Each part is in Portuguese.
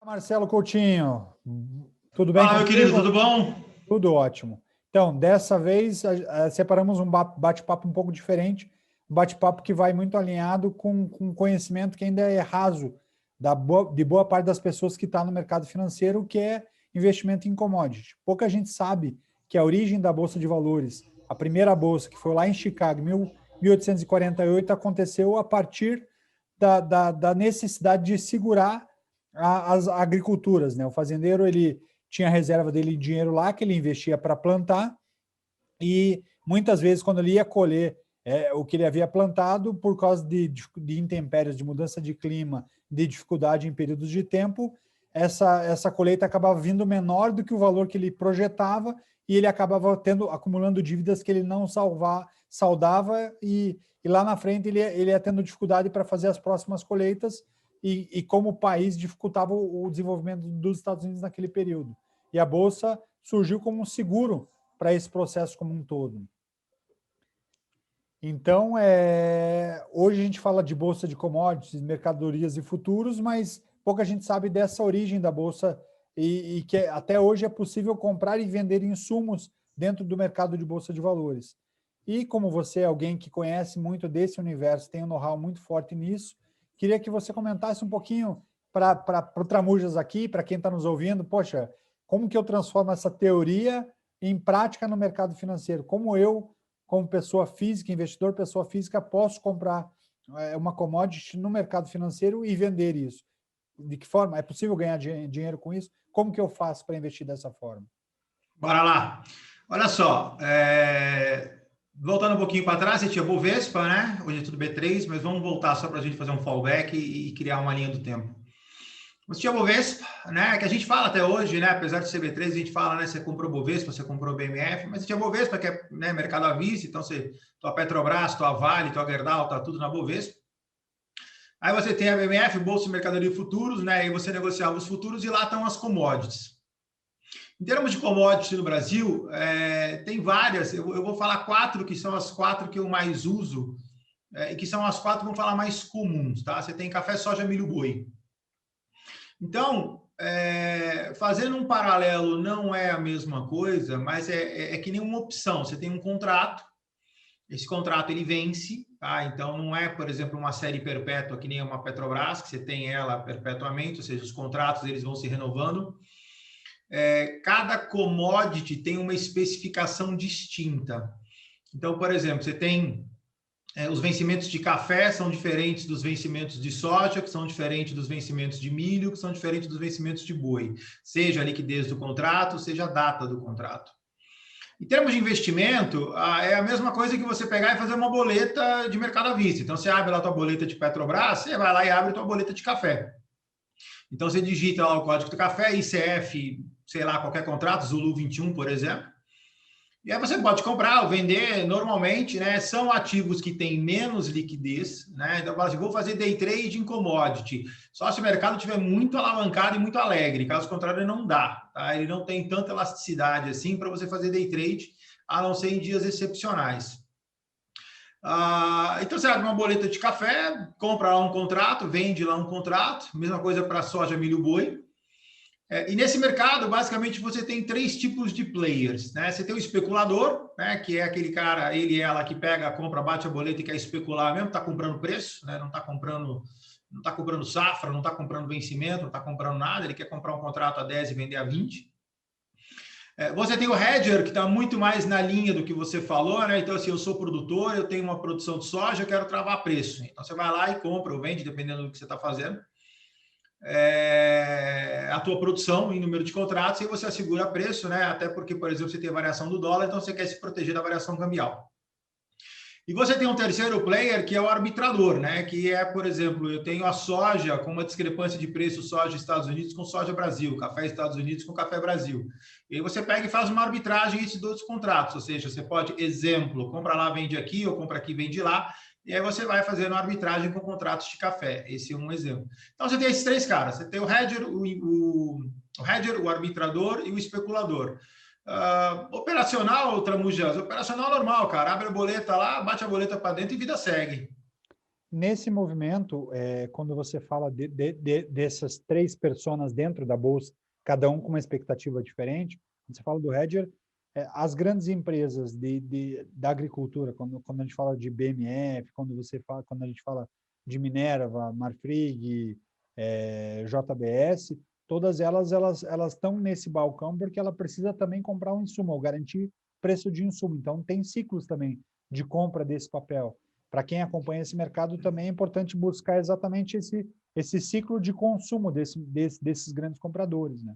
Marcelo Coutinho, tudo bem Fala, meu querido, tudo bom? Tudo ótimo. Então, dessa vez, separamos um bate-papo um pouco diferente, um bate-papo que vai muito alinhado com conhecimento que ainda é raso de boa parte das pessoas que estão no mercado financeiro, que é investimento em commodity. Pouca gente sabe que a origem da Bolsa de Valores, a primeira bolsa, que foi lá em Chicago, em 1848, aconteceu a partir da necessidade de segurar as agriculturas, né? O fazendeiro, ele tinha a reserva dele de dinheiro lá, que ele investia para plantar, e muitas vezes, quando ele ia colher o que ele havia plantado, por causa de intempéries, de mudança de clima, de dificuldade em períodos de tempo, essa colheita acabava vindo menor do que o valor que ele projetava, e ele acabava acumulando dívidas que ele não saudava, e lá na frente ele ia tendo dificuldade para fazer as próximas colheitas, e como o país dificultava o desenvolvimento dos Estados Unidos naquele período. E a Bolsa surgiu como um seguro para esse processo como um todo. Então, hoje a gente fala de Bolsa de commodities, mercadorias e futuros, mas pouca gente sabe dessa origem da Bolsa e que até hoje é possível comprar e vender insumos dentro do mercado de Bolsa de Valores. E como você é alguém que conhece muito desse universo, tem um know-how muito forte nisso, queria que você comentasse um pouquinho para o Tramujas aqui, para quem está nos ouvindo, poxa, como que eu transformo essa teoria em prática no mercado financeiro? Como eu, como pessoa física, investidor, pessoa física, posso comprar uma commodity no mercado financeiro e vender isso? De que forma? É possível ganhar dinheiro com isso? Como que eu faço para investir dessa forma? Bora lá. Olha só, voltando um pouquinho para trás, você tinha Bovespa, né? Hoje é tudo B3, mas vamos voltar só para a gente fazer um fallback e criar uma linha do tempo. Você tinha Bovespa, né? Que a gente fala até hoje, né? Apesar de ser B3, a gente fala, né? Você comprou Bovespa, você comprou BMF, mas você tinha Bovespa, que é, né, mercado à vista, então tua Petrobras, tua Vale, tua Gerdau, tá tudo na Bovespa. Aí você tem a BMF, Bolsa de Mercadoria e Futuros, né? E você negociava os futuros e lá estão as commodities. Em termos de commodities no Brasil, tem várias. Eu vou falar 4 que são as 4 que eu mais uso, e que são as 4, vamos falar, mais comuns, tá? Você tem café, soja, milho, boi. Então, fazendo um paralelo não é a mesma coisa, mas é que nem uma opção. Você tem um contrato, esse contrato ele vence, tá? Então não é, por exemplo, uma série perpétua que nem uma Petrobras, que você tem ela perpetuamente, ou seja, os contratos eles vão se renovando. Cada commodity tem uma especificação distinta. Então, por exemplo, você tem os vencimentos de café são diferentes dos vencimentos de soja, que são diferentes dos vencimentos de milho, que são diferentes dos vencimentos de boi, seja a liquidez do contrato, seja a data do contrato. Em termos de investimento, é a mesma coisa que você pegar e fazer uma boleta de mercado à vista. Então, você abre lá a tua boleta de Petrobras, você vai lá e abre a tua boleta de café. Então, você digita lá o código do café, ICF, sei lá, qualquer contrato, Zulu 21, por exemplo. E aí você pode comprar ou vender normalmente, né? São ativos que têm menos liquidez, né? Então, assim, vou fazer day trade em commodity. Só se o mercado estiver muito alavancado e muito alegre. Caso contrário, ele não dá, tá? Ele não tem tanta elasticidade assim para você fazer day trade, a não ser em dias excepcionais. Então, você abre uma boleta de café, compra lá um contrato, vende lá um contrato. Mesma coisa para soja, milho, boi. E nesse mercado, basicamente, você tem 3 tipos de players, né? Você tem o especulador, né? Que é aquele cara, ele e ela, que pega, compra, bate a boleta e quer especular mesmo, está comprando preço, né? Não está comprando safra, não está comprando vencimento, não está comprando nada, ele quer comprar um contrato a 10 e vender a 20. Você tem o hedger, que está muito mais na linha do que você falou, né? Então, assim, eu sou produtor, eu tenho uma produção de soja, eu quero travar preço. Então, você vai lá e compra ou vende, dependendo do que você está fazendo. A tua produção em número de contratos e você assegura preço, né? Até porque, por exemplo, você tem a variação do dólar, então você quer se proteger da variação cambial. E você tem um terceiro player, que é o arbitrador, né? Que é, por exemplo, eu tenho a soja com uma discrepância de preço soja Estados Unidos com soja Brasil, café Estados Unidos com café Brasil. E aí você pega e faz uma arbitragem entre dois contratos, ou seja, você pode, exemplo, compra lá, vende aqui, ou compra aqui, vende lá, e aí você vai fazendo uma arbitragem com contratos de café. Esse é um exemplo. Então, você tem esses 3 caras. Você tem o hedger, o arbitrador e o especulador. Operacional, Tramujas, operacional normal, cara. Abre a boleta lá, bate a boleta para dentro e vida segue. Nesse movimento, quando você fala dessas 3 personas dentro da bolsa, cada um com uma expectativa diferente, quando você fala do hedger, as grandes empresas da agricultura, quando a gente fala de BMF, quando a gente fala de Minerva, Marfrig, JBS, todas elas estão nesse balcão porque ela precisa também comprar um insumo, ou garantir preço de insumo. Então, tem ciclos também de compra desse papel. Para quem acompanha esse mercado, também é importante buscar exatamente esse ciclo de consumo desses grandes compradores, né?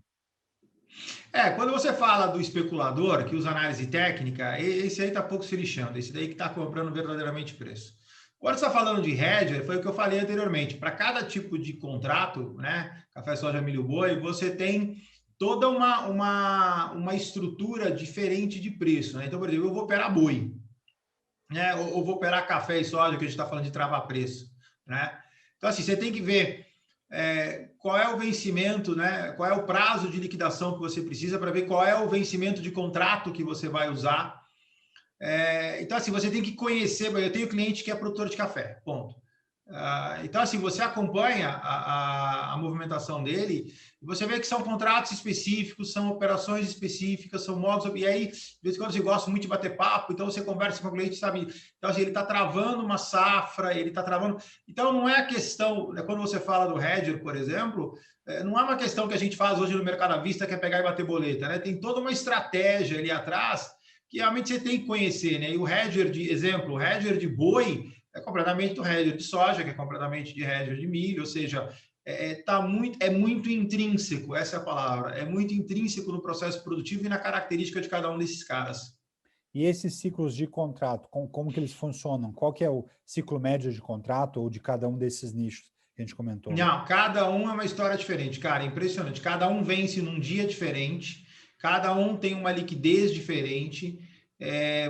Quando você fala do especulador que usa análise técnica, esse aí está pouco se lixando, esse daí que está comprando verdadeiramente preço. Quando você está falando de hedger, foi o que eu falei anteriormente, para cada tipo de contrato, né, café, soja, milho, boi, você tem toda uma estrutura diferente de preço, né? Então, por exemplo, eu vou operar boi, né, ou vou operar café e soja, que a gente está falando de travar preço, né? Então, assim, você tem que ver qual é o vencimento, né? Qual é o prazo de liquidação que você precisa para ver qual é o vencimento de contrato que você vai usar. Então, assim, você tem que conhecer. Eu tenho cliente que é produtor de café, ponto. Então, assim, você acompanha a movimentação dele e você vê que são contratos específicos, são operações específicas, são modos... E aí, de vez em quando, você gosta muito de bater papo, então você conversa com o cliente, sabe? Então, assim, ele está travando uma safra, ele está travando... Então, não é a questão... Quando você fala do hedger, por exemplo, não é uma questão que a gente faz hoje no mercado à vista, que é pegar e bater boleta, né? Tem toda uma estratégia ali atrás que realmente você tem que conhecer, né? E o hedger de exemplo, o hedger de boi é completamente do hedger de soja, que é completamente de hedger de milho, ou seja, é muito intrínseco, essa é a palavra, é muito intrínseco no processo produtivo e na característica de cada um desses caras. E esses ciclos de contrato, como que eles funcionam? Qual que é o ciclo médio de contrato ou de cada um desses nichos que a gente comentou? Não, cada um é uma história diferente, cara, impressionante. Cada um vence num dia diferente, cada um tem uma liquidez diferente.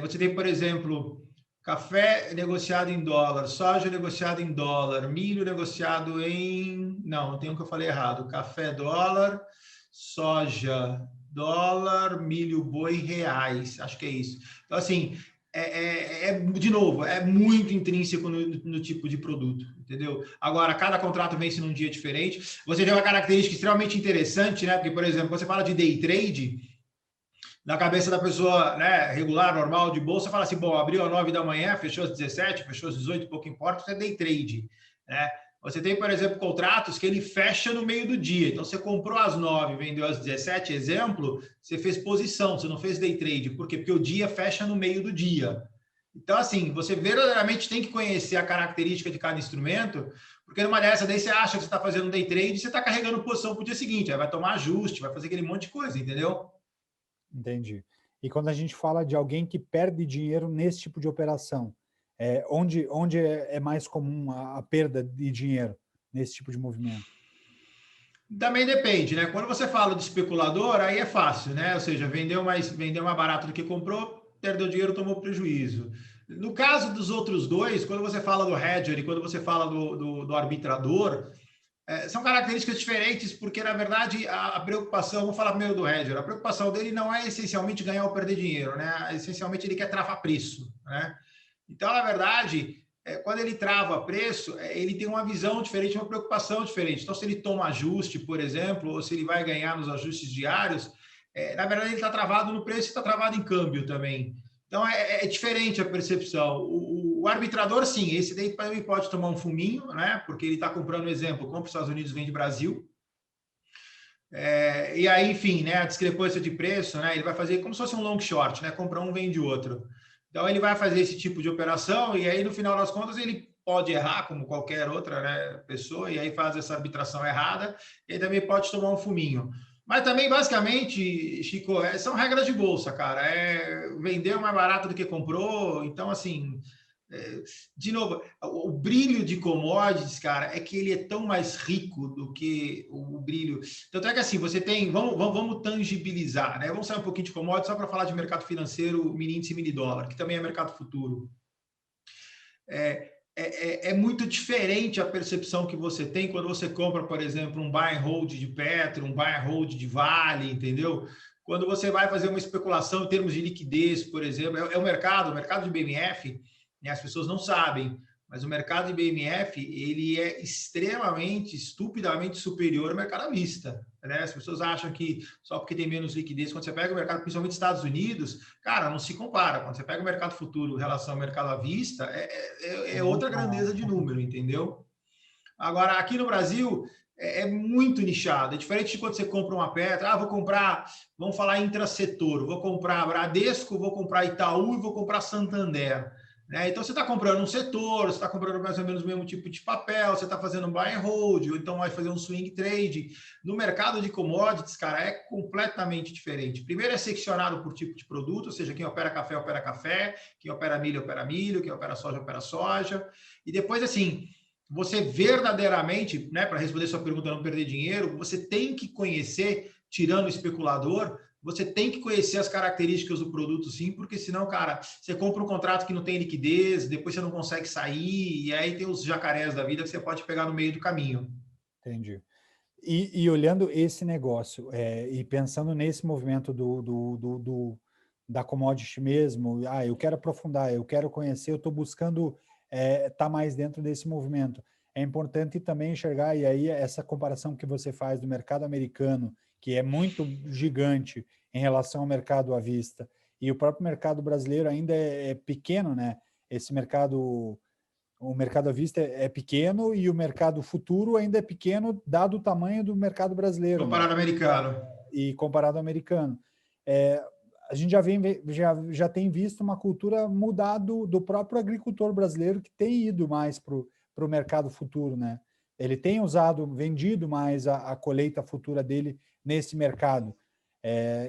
Você tem, por exemplo, café negociado em dólar, soja negociado em dólar, milho negociado em... Não, tem um que eu falei errado. Café dólar, soja dólar, milho boi reais. Acho que é isso. Então, assim, de novo, é muito intrínseco no tipo de produto, entendeu? Agora, cada contrato vence num dia diferente. Você tem uma característica extremamente interessante, né? Porque, por exemplo, quando você fala de day trade, na cabeça da pessoa, né, regular, normal, de bolsa, fala assim, bom, abriu às 9 da manhã, fechou às 17, fechou às 18, pouco importa, isso é day trade, né? Você tem, por exemplo, contratos que ele fecha no meio do dia. Então, você comprou às 9, vendeu às 17, exemplo, você fez posição, você não fez day trade. Por quê? Porque o dia fecha no meio do dia. Então, assim, você verdadeiramente tem que conhecer a característica de cada instrumento, porque numa dessa daí você acha que você está fazendo day trade e você está carregando posição para o dia seguinte. Aí vai tomar ajuste, vai fazer aquele monte de coisa, entendeu? Entendi. E quando a gente fala de alguém que perde dinheiro nesse tipo de operação, onde é mais comum a perda de dinheiro nesse tipo de movimento? Também depende, né? Quando você fala de especulador, aí é fácil, né? Ou seja, vendeu mais barato do que comprou, perdeu dinheiro, tomou prejuízo. No caso dos outros dois, quando você fala do hedger e quando você fala do arbitrador, são características diferentes, porque, na verdade, a preocupação, vamos falar primeiro do hedger, a preocupação dele não é essencialmente ganhar ou perder dinheiro, né? Essencialmente ele quer travar preço, né? Então, na verdade, quando ele trava preço, ele tem uma visão diferente, uma preocupação diferente. Então, se ele toma ajuste, por exemplo, ou se ele vai ganhar nos ajustes diários, na verdade, ele está travado no preço e está travado em câmbio também. Então, é diferente a percepção. O arbitrador, sim, esse daí também pode tomar um fuminho, né? Porque ele está comprando, exemplo, compra os Estados Unidos, vende Brasil. E aí, enfim, né? A discrepância de preço, né? Ele vai fazer como se fosse um long short, né? Compra um, vende outro. Então, ele vai fazer esse tipo de operação e aí, no final das contas, ele pode errar, como qualquer outra, né, pessoa, e aí faz essa arbitração errada, e aí também pode tomar um fuminho. Mas também, basicamente, Chico, são regras de bolsa, cara. Vender mais barato do que comprou. Então, assim, de novo, o brilho de commodities, cara, é que ele é tão mais rico do que o brilho. Tanto é que, assim, você tem... Vamos tangibilizar, né? Vamos sair um pouquinho de commodities só para falar de mercado financeiro, mini índice e mini dólar, que também é mercado futuro. É muito diferente a percepção que você tem quando você compra, por exemplo, um buy and hold de Petro, um buy and hold de Vale, entendeu? Quando você vai fazer uma especulação em termos de liquidez, por exemplo, o mercado de BMF, né, as pessoas não sabem, mas o mercado IBMF, ele é extremamente, estupidamente superior ao mercado à vista, né? As pessoas acham que só porque tem menos liquidez, quando você pega o mercado, principalmente Estados Unidos, cara, não se compara. Quando você pega o mercado futuro em relação ao mercado à vista, é outra grandeza de número, entendeu? Agora, aqui no Brasil, é muito nichado. É diferente de quando você compra uma pedra. Vou comprar, vamos falar intrasetor, vou comprar Bradesco, vou comprar Itaú e vou comprar Santander. Né? Então, você está comprando um setor, você está comprando mais ou menos o mesmo tipo de papel, você está fazendo um buy and hold, ou então vai fazer um swing trade. No mercado de commodities, cara, é completamente diferente. Primeiro é seccionado por tipo de produto, ou seja, quem opera café, quem opera milho, quem opera soja. E depois, assim, você verdadeiramente, né, para responder sua pergunta, não perder dinheiro, você tem que conhecer, tirando o especulador, você tem que conhecer as características do produto, sim, porque senão, cara, você compra um contrato que não tem liquidez, depois você não consegue sair, e aí tem os jacarés da vida que você pode pegar no meio do caminho. Entendi. E olhando esse negócio, e pensando nesse movimento da commodity mesmo, eu quero aprofundar, eu quero conhecer, eu estou buscando estar mais dentro desse movimento. É importante também enxergar, e aí essa comparação que você faz do mercado americano, que é muito gigante em relação ao mercado à vista, e o próprio mercado brasileiro ainda é pequeno, né? Esse mercado... O mercado à vista é pequeno e o mercado futuro ainda é pequeno, dado o tamanho do mercado brasileiro, né? Comparado ao americano. E comparado ao americano. A gente já tem visto uma cultura mudar do próprio agricultor brasileiro, que tem ido mais para o mercado futuro, né? Ele tem vendido mais a colheita futura dele nesse mercado.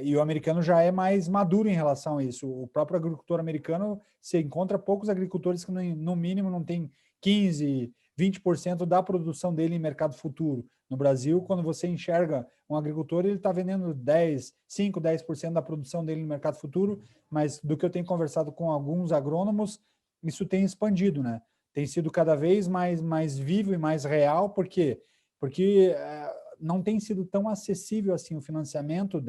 E o americano já é mais maduro em relação a isso. O próprio agricultor americano, você encontra poucos agricultores que, no mínimo, não tem 15%, 20% da produção dele em mercado futuro. No Brasil, quando você enxerga um agricultor, ele está vendendo 5%, 10% da produção dele no mercado futuro, mas do que eu tenho conversado com alguns agrônomos, isso tem expandido, né? Tem sido cada vez mais vivo e mais real, por quê? Porque não tem sido tão acessível assim o financiamento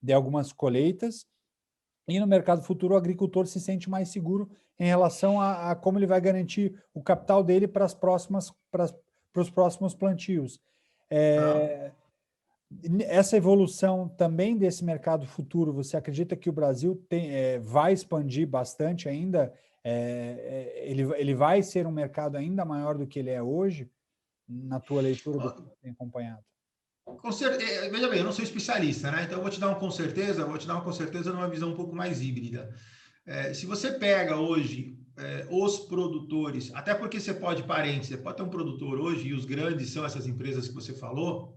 de algumas colheitas, e no mercado futuro o agricultor se sente mais seguro em relação a como ele vai garantir o capital dele para os próximos plantios. Essa evolução também desse mercado futuro, você acredita que o Brasil vai expandir bastante ainda? Ele vai ser um mercado ainda maior do que ele é hoje, na tua leitura do que você tem acompanhado? Veja bem, eu não sou especialista, né? Então eu vou te dar um com certeza numa visão um pouco mais híbrida. Se você pega hoje os produtores, até porque você pode ter um produtor hoje, e os grandes são essas empresas que você falou,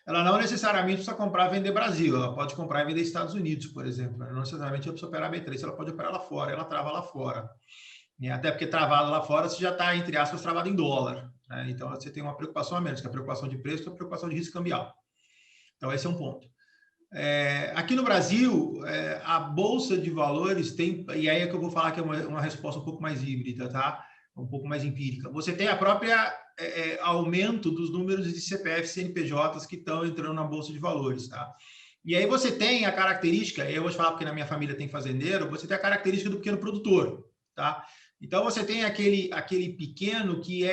ela não necessariamente precisa comprar e vender Brasil, ela pode comprar e vender Estados Unidos, por exemplo. Não necessariamente ela precisa operar B3, ela pode operar lá fora, ela trava lá fora. E até porque travado lá fora, você já está, entre aspas, travado em dólar. Né? Então, você tem uma preocupação a menos, que é a preocupação de preço e a preocupação de risco cambial. Então, esse é um ponto. Aqui no Brasil, a Bolsa de Valores tem, e aí é que eu vou falar que é uma resposta um pouco mais híbrida, tá? Um pouco mais empírica. Você tem a própria aumento dos números de CPF e CNPJs que estão entrando na Bolsa de Valores, tá? E aí você tem a característica, eu vou te falar porque na minha família tem fazendeiro, você tem a característica do pequeno produtor, tá? Então você tem aquele pequeno que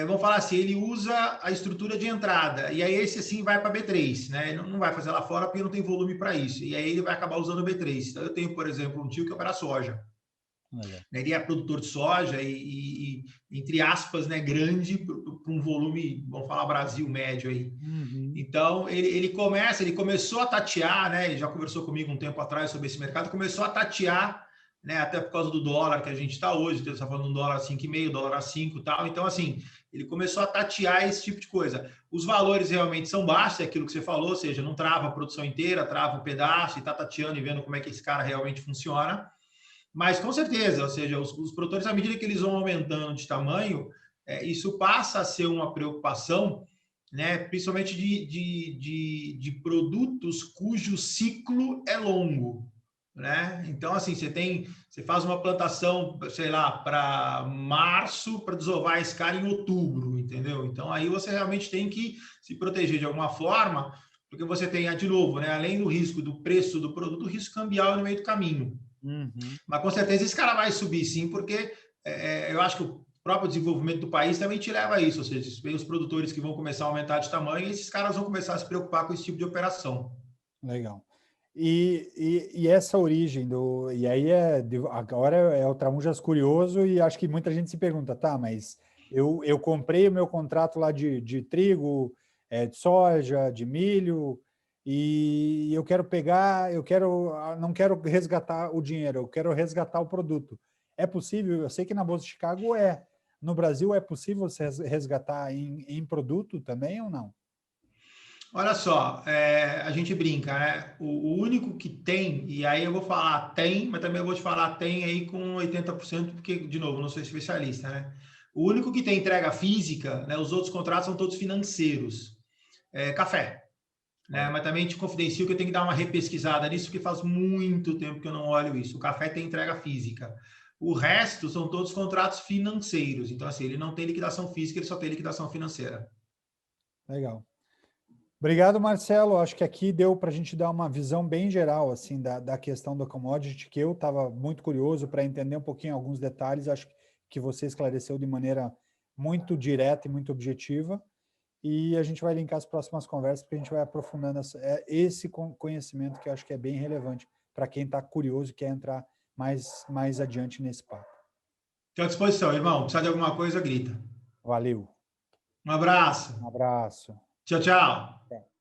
vamos falar assim, ele usa a estrutura de entrada, e aí esse assim vai para B3, né? Ele não vai fazer lá fora porque não tem volume para isso, e aí ele vai acabar usando o B3. Então eu tenho, por exemplo, um tio que opera soja. Ele é produtor de soja e entre aspas, né, grande para um volume, vamos falar Brasil médio aí. Uhum. Então, ele começou a tatear, né, ele já conversou comigo um tempo atrás sobre esse mercado, começou a tatear, né, até por causa do dólar que a gente está hoje, você está falando de um dólar a 5,5, dólar a 5 e tal. Então, assim, ele começou a tatear esse tipo de coisa. Os valores realmente são baixos, é aquilo que você falou, ou seja, não trava a produção inteira, trava um pedaço e está tateando e vendo como é que esse cara realmente funciona. Mas, com certeza, ou seja, os produtores, à medida que eles vão aumentando de tamanho, isso passa a ser uma preocupação, né, principalmente de produtos cujo ciclo é longo. Né? Então, assim, você faz uma plantação, sei lá, para março, para desovar esse cara em outubro, entendeu? Então, aí você realmente tem que se proteger de alguma forma, porque você tem, de novo, né, além do risco do preço do produto, o risco cambial no meio do caminho. Uhum. Mas com certeza esse cara vai subir sim, porque eu acho que o próprio desenvolvimento do país também te leva a isso, ou seja, vem os produtores que vão começar a aumentar de tamanho e esses caras vão começar a se preocupar com esse tipo de operação. Legal. E essa origem do. E aí agora é o Tramujas curioso, e acho que muita gente se pergunta, tá, mas eu comprei o meu contrato lá de trigo, de soja, de milho, e eu quero pegar, não quero resgatar o dinheiro, eu quero resgatar o produto. É possível? Eu sei que na Bolsa de Chicago é. No Brasil é possível você resgatar em produto também ou não? Olha só, a gente brinca, né? O único que tem, e aí eu vou falar tem, mas também eu vou te falar tem aí com 80%, porque, de novo, não sou especialista, né? O único que tem entrega física, né? Os outros contratos são todos financeiros. Café, né? Mas também te confidencio que eu tenho que dar uma repesquisada nisso, porque faz muito tempo que eu não olho isso. O café tem entrega física. O resto são todos contratos financeiros. Então, assim, ele não tem liquidação física, ele só tem liquidação financeira. Legal. Obrigado, Marcelo. Acho que aqui deu para a gente dar uma visão bem geral assim da questão do commodity, que eu estava muito curioso para entender um pouquinho alguns detalhes. Acho que você esclareceu de maneira muito direta e muito objetiva. E a gente vai linkar as próximas conversas, porque a gente vai aprofundando esse conhecimento que eu acho que é bem relevante para quem está curioso e quer entrar mais adiante nesse papo. Estou à disposição, irmão. Precisar de alguma coisa, grita. Valeu. Um abraço. Um abraço. Tchau, tchau. Até.